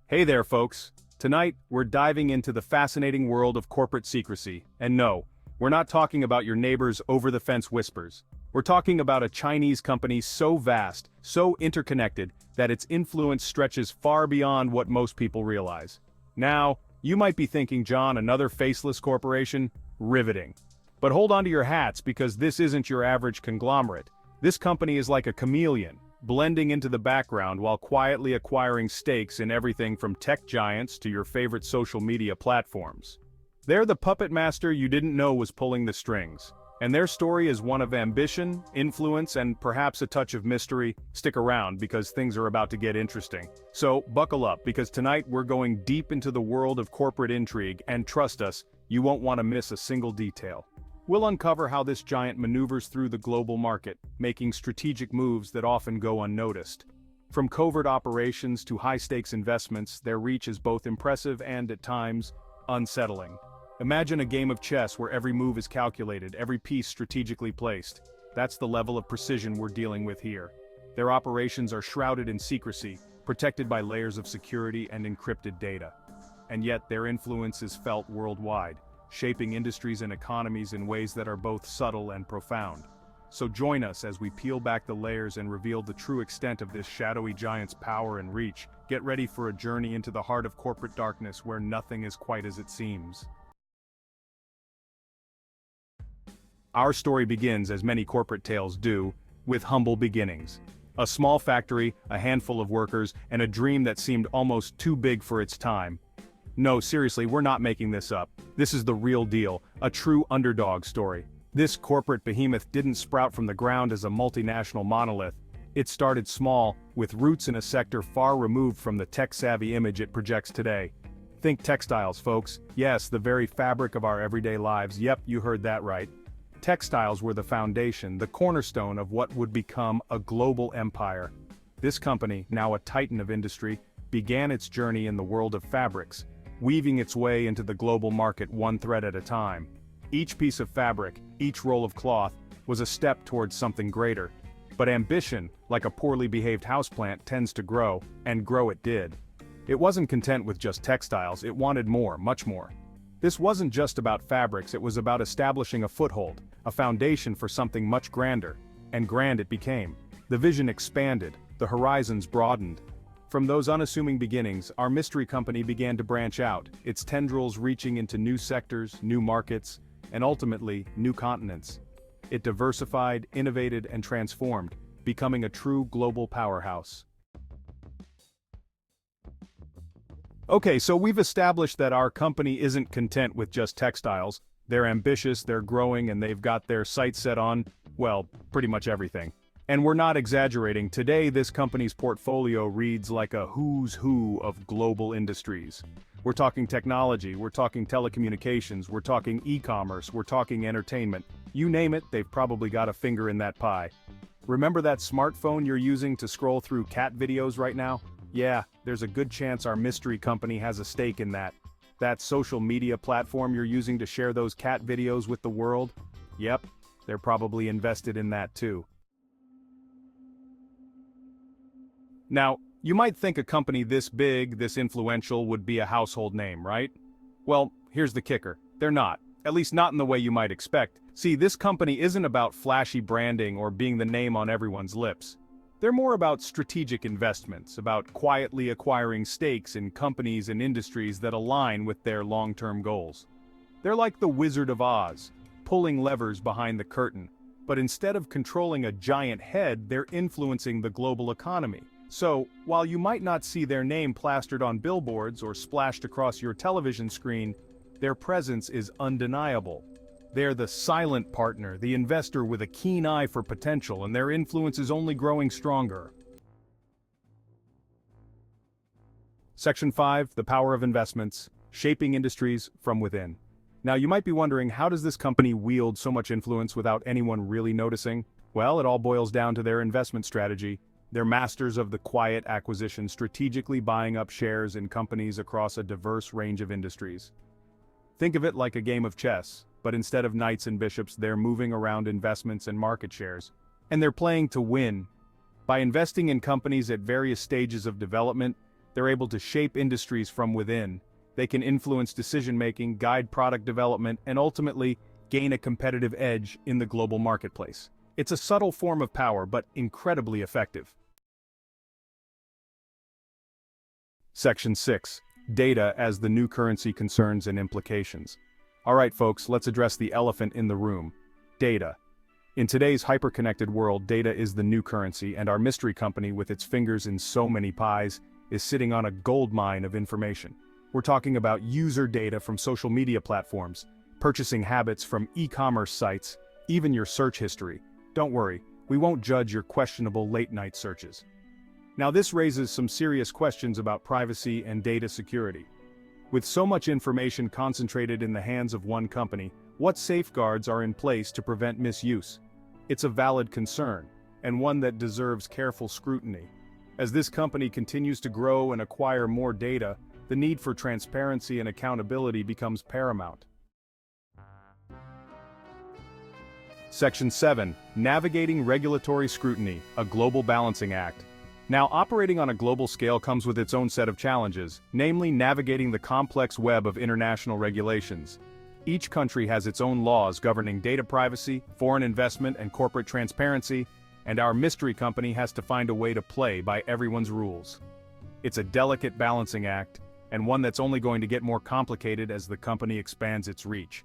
Hey there, folks. Tonight, we're diving into the fascinating world of corporate secrecy. And no, we're not talking about your neighbor's over-the-fence whispers. We're talking about a Chinese company so vast, so interconnected, that its influence stretches far beyond what most people realize. Now, you might be thinking, John, another faceless corporation? Riveting. But hold on to your hats, because this isn't your average conglomerate. This company is like a chameleon, blending into the background while quietly acquiring stakes in everything from tech giants to your favorite social media platforms. They're the puppet master you didn't know was pulling the strings. And their story is one of ambition, influence, and perhaps a touch of mystery. Stick around because things are about to get interesting. So, buckle up, because tonight we're going deep into the world of corporate intrigue, and trust us, you won't want to miss a single detail. We'll uncover how this giant maneuvers through the global market, making strategic moves that often go unnoticed. From covert operations to high-stakes investments, their reach is both impressive and, at times, unsettling. Imagine a game of chess where every move is calculated, every piece strategically placed. That's the level of precision we're dealing with here. Their operations are shrouded in secrecy, protected by layers of security and encrypted data. And yet their influence is felt worldwide, shaping industries and economies in ways that are both subtle and profound. So join us as we peel back the layers and reveal the true extent of this shadowy giant's power and reach. Get ready for a journey into the heart of corporate darkness where nothing is quite as it seems. Our story begins, as many corporate tales do, with humble beginnings. A small factory, a handful of workers, and a dream that seemed almost too big for its time. No, seriously, we're not making this up. This is the real deal, a true underdog story. This corporate behemoth didn't sprout from the ground as a multinational monolith. It started small, with roots in a sector far removed from the tech-savvy image it projects today. Think textiles, folks. Yes, the very fabric of our everyday lives. Yep, you heard that right. Textiles were the foundation, the cornerstone of what would become a global empire. This company, now a titan of industry, began its journey in the world of fabrics, weaving its way into the global market one thread at a time. Each piece of fabric, each roll of cloth, was a step towards something greater. But ambition, like a poorly behaved houseplant, tends to grow, and grow it did. It wasn't content with just textiles, it wanted more, much more. This wasn't just about fabrics, it was about establishing a foothold, a foundation for something much grander. And grand it became. The vision expanded, the horizons broadened. From those unassuming beginnings, our mystery company began to branch out, its tendrils reaching into new sectors, new markets, and ultimately, new continents. It diversified, innovated, and transformed, becoming a true global powerhouse. Okay, so we've established that our company isn't content with just textiles. They're ambitious, they're growing, and they've got their sights set on, well, pretty much everything. And we're not exaggerating. Today, this company's portfolio reads like a who's who of global industries. We're talking technology, we're talking telecommunications, we're talking e-commerce, we're talking entertainment. You name it, they've probably got a finger in that pie. Remember that smartphone you're using to scroll through cat videos right now? Yeah, there's a good chance our mystery company has a stake in that. That social media platform you're using to share those cat videos with the world? Yep, they're probably invested in that too. Now, you might think a company this big, this influential would be a household name, right? Well, here's the kicker. They're not. At least not in the way you might expect. See, this company isn't about flashy branding or being the name on everyone's lips. They're more about strategic investments, about quietly acquiring stakes in companies and industries that align with their long-term goals. They're like the Wizard of Oz, pulling levers behind the curtain. But instead of controlling a giant head, they're influencing the global economy. So, while you might not see their name plastered on billboards or splashed across your television screen, their presence is undeniable. They're the silent partner, the investor with a keen eye for potential, and their influence is only growing stronger. Section 5, the power of investments, shaping industries from within. Now you might be wondering, how does this company wield so much influence without anyone really noticing? Well, it all boils down to their investment strategy. They're masters of the quiet acquisition, strategically buying up shares in companies across a diverse range of industries. Think of it like a game of chess, but instead of knights and bishops, they're moving around investments and market shares. And they're playing to win. By investing in companies at various stages of development, They're able to shape industries from within. They can influence decision-making, guide product development, and ultimately gain a competitive edge in the global marketplace. It's a subtle form of power, but incredibly effective. Section 6. Data as the new currency: concerns and implications. Alright folks, let's address the elephant in the room. Data. In today's hyper-connected world, data is the new currency, and our mystery company, with its fingers in so many pies, is sitting on a goldmine of information. We're talking about user data from social media platforms, purchasing habits from e-commerce sites, even your search history. Don't worry, we won't judge your questionable late-night searches. Now this raises some serious questions about privacy and data security. With so much information concentrated in the hands of one company, what safeguards are in place to prevent misuse? It's a valid concern, and one that deserves careful scrutiny. As this company continues to grow and acquire more data, the need for transparency and accountability becomes paramount. Section 7. Navigating regulatory scrutiny, a global balancing act. Now, operating on a global scale comes with its own set of challenges, namely navigating the complex web of international regulations. Each country has its own laws governing data privacy, foreign investment, and corporate transparency, and our mystery company has to find a way to play by everyone's rules. It's a delicate balancing act, and one that's only going to get more complicated as the company expands its reach.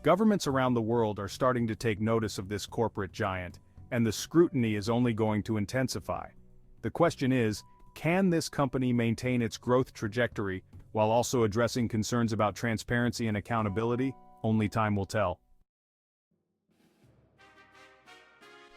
Governments around the world are starting to take notice of this corporate giant, and the scrutiny is only going to intensify. The question is, can this company maintain its growth trajectory while also addressing concerns about transparency and accountability? Only time will tell.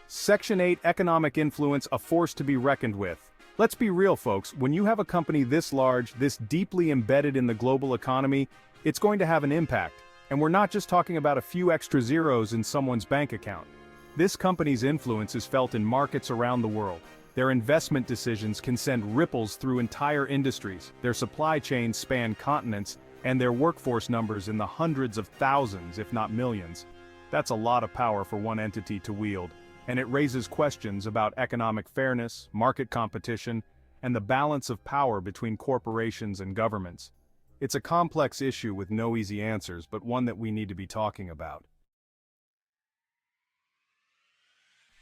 Section 8. Economic influence, a force to be reckoned with. Let's be real, folks, when you have a company this large, this deeply embedded in the global economy, it's going to have an impact. And we're not just talking about a few extra zeros in someone's bank account. This company's influence is felt in markets around the world. Their investment decisions can send ripples through entire industries, their supply chains span continents, and their workforce numbers in the hundreds of thousands, if not millions. That's a lot of power for one entity to wield, and it raises questions about economic fairness, market competition, and the balance of power between corporations and governments. It's a complex issue with no easy answers, but one that we need to be talking about.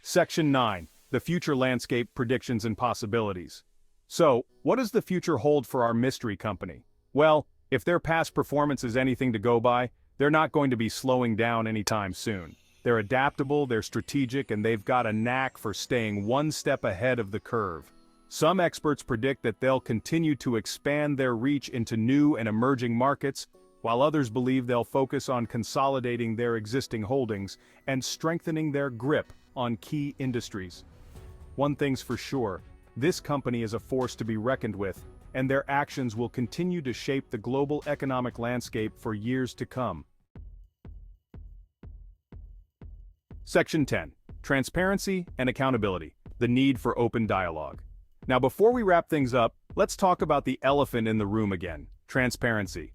Section 9. The future landscape: predictions and possibilities. So, what does the future hold for our mystery company? Well, if their past performance is anything to go by, they're not going to be slowing down anytime soon. They're adaptable, they're strategic, and they've got a knack for staying one step ahead of the curve. Some experts predict that they'll continue to expand their reach into new and emerging markets, while others believe they'll focus on consolidating their existing holdings and strengthening their grip on key industries. One thing's for sure, this company is a force to be reckoned with, and their actions will continue to shape the global economic landscape for years to come. Section 10. Transparency and accountability, the need for open dialogue. Now before we wrap things up, let's talk about the elephant in the room again: transparency.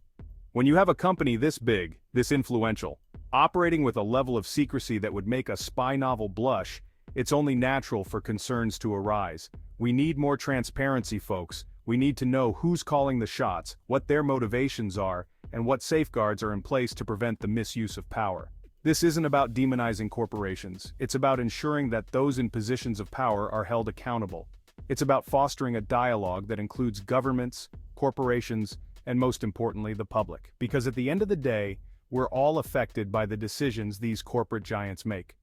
When you have a company this big, this influential, operating with a level of secrecy that would make a spy novel blush, it's only natural for concerns to arise. We need more transparency, folks. We need to know who's calling the shots, what their motivations are, and what safeguards are in place to prevent the misuse of power. This isn't about demonizing corporations. It's about ensuring that those in positions of power are held accountable. It's about fostering a dialogue that includes governments, corporations, and most importantly, the public. Because at the end of the day, we're all affected by the decisions these corporate giants make.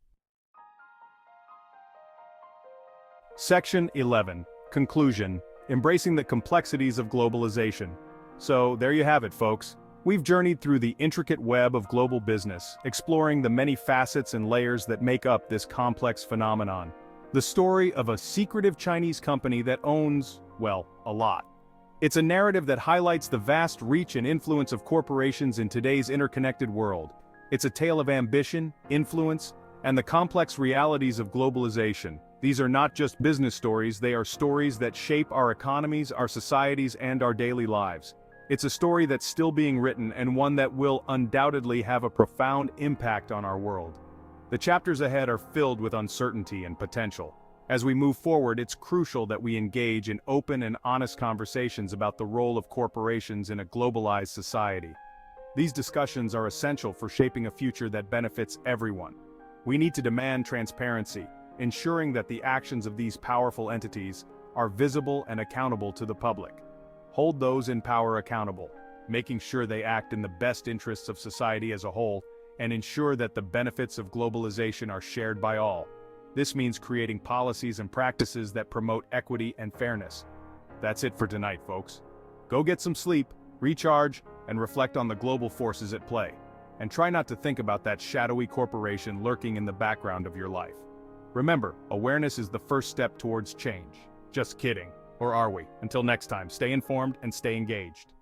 Section 11. Conclusion: embracing the complexities of globalization. So, there you have it, folks. We've journeyed through the intricate web of global business, exploring the many facets and layers that make up this complex phenomenon. The story of a secretive Chinese company that owns, well, a lot. It's a narrative that highlights the vast reach and influence of corporations in today's interconnected world. It's a tale of ambition, influence, and the complex realities of globalization. These are not just business stories, they are stories that shape our economies, our societies, and our daily lives. It's a story that's still being written, and one that will undoubtedly have a profound impact on our world. The chapters ahead are filled with uncertainty and potential. As we move forward, it's crucial that we engage in open and honest conversations about the role of corporations in a globalized society. These discussions are essential for shaping a future that benefits everyone. We need to demand transparency, ensuring that the actions of these powerful entities are visible and accountable to the public. Hold those in power accountable, making sure they act in the best interests of society as a whole, and ensure that the benefits of globalization are shared by all. This means creating policies and practices that promote equity and fairness. That's it for tonight, folks. Go get some sleep, recharge, and reflect on the global forces at play. And try not to think about that shadowy corporation lurking in the background of your life. Remember, awareness is the first step towards change. Just kidding. Or are we? Until next time, stay informed and stay engaged.